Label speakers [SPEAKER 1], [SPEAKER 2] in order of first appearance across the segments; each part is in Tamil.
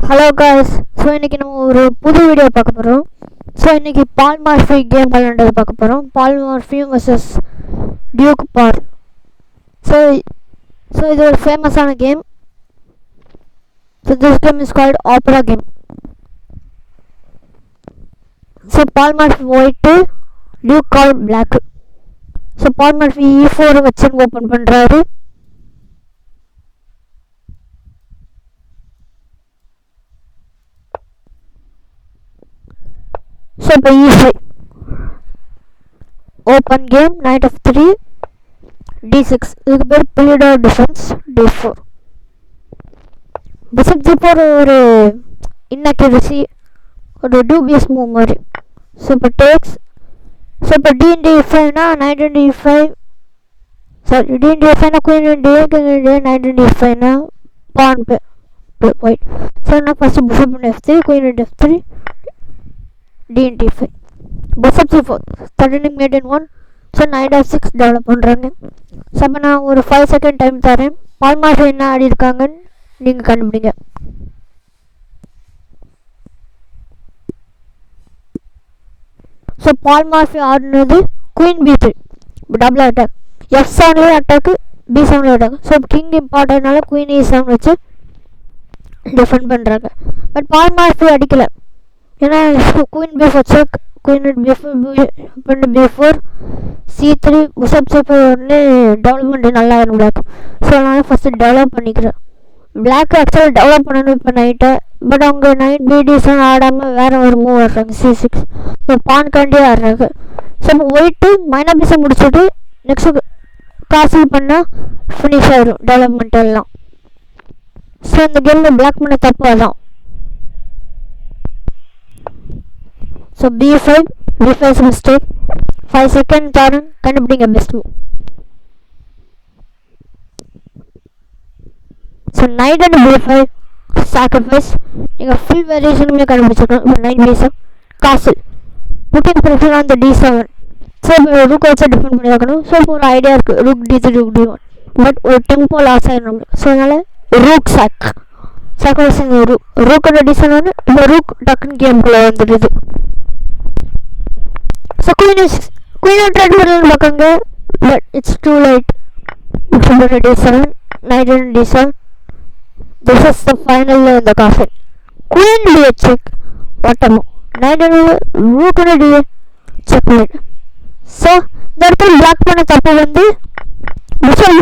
[SPEAKER 1] Hello guys. ஸோ இன்றைக்கி நம்ம ஒரு புது வீடியோ பார்க்க போகிறோம். ஸோ இன்றைக்கி பால் மார்ஃபி கேம் விளையாண்டது பார்க்க போகிறோம். பால் மார்ஃபி வர்சஸ் டியூக் பார். ஸோ இது ஒரு ஃபேமஸான game. So this game is called opera game. So Paul Morphy white, duke Karl black. So Paul Morphy E4 வச்சு ஓப்பன் பண்ணுறாரு. So by E5 open game, knight f3, d6. இதுக்கு பேர் build defence. d4 bishop g4 ஒரு inaccuracy, ஒரு dubious மூவ் மாதிரி. ஸோ இப்போ டேக்ஸ். ஸோ இப்போ d into e5 னா knight into e5, sorry d into e5 னா queen into a, king into a, knight into e5 னா pawn white. ஸோ நான் first bishop into f3, queen into f3, d into e5, bishop c4, threatening mate in 1. So knight f6 develop பண்ணுறாங்க. ஸோ அப்போ நான் ஒரு 5 செகண்ட் டைம் தரேன். பால் மார்ஃபி என்ன ஆடி இருக்காங்கன்னு நீங்கள் கண்டுபிடிங்க. ஸோ பால் மார்ஃபி ஆடினது குயின் b3 டபுள் அட்டாக். f7லேயும் அட்டாக்கு, b7லேயும் அட்டாக். ஸோ கிங் இம்பார்ட்டன்ட்னால குயின் e7 வச்சு டிஃபெண்ட் பண்ணுறாங்க. பட் பால் மார்ஃபி அடிக்கலை. ஏன்னா queen b4 check, queen b4 c3 bishop c4 வந்து டெவலப்மெண்ட் நல்லா இருக்கும் பிளாக். ஸோ அதனால் ஃபஸ்ட்டு டெவலப் பண்ணிக்கிறேன். பிளாக் ஆக்சுவலாக டெவலப் பண்ணணும் இப்போ நைட்டை. பட் அவங்க நைட் b7 ஆடாமல் வேறு ஒரு மூவ் ஆடுறாங்க, c6. இப்போ பான் காண்டி ஆடுறாங்க. ஸோ இப்போ ஒயிட்டு மைனா பீஸை முடிச்சுட்டு நெக்ஸ்ட்டு காசில் பண்ணால் ஃபினிஷ் ஆகிடும் டெவலப்மெண்ட் எல்லாம். ஸோ இந்த கேமில் பிளாக் பண்ண தப்பு அதான். So b5 is mistake. 5 second தரேன், கண்டுபிடிங்க best move. So night and b5 sacrifice. நீங்கள் ஃபுல் வேரியேஷனுமே கண்டுபிடிச்சிருக்கணும். இப்போ நைட் b7 காசில் pudding pressure on the d7. So இப்போ ரூக் வச்சு டிஃபெண்ட் பண்ணி வைக்கணும். ஸோ இப்போ ஒரு ஐடியா இருக்குது, rook d3 rook d1. But ஒரு டெம்போ லாஸ் ஆகிடும் நம்மளுக்கு. ஸோ அதனால் ரூக் சாக்ரிஃபைஸிங் ரூக்கோட d7 வந்து இப்போ ரூக் டக்குன்னு கேம்குள்ளே வந்துடுது. ஸோ குயின் ட்ரை பண்ணணும்னு பார்க்காங்க, but it's too late. d7, knight and d7. This is the final in the castle. Queen d check, bottom. Knight and rook and d checkmate. So இந்த இடத்துல பிளாக் பண்ண தப்பு வந்து bishop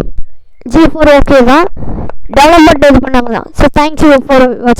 [SPEAKER 1] g4 ஓகே தான், டெவலப்மெண்ட் இது பண்ணாங்க தான். ஸோ தேங்க்யூ ஃபார் வாட்சிங்.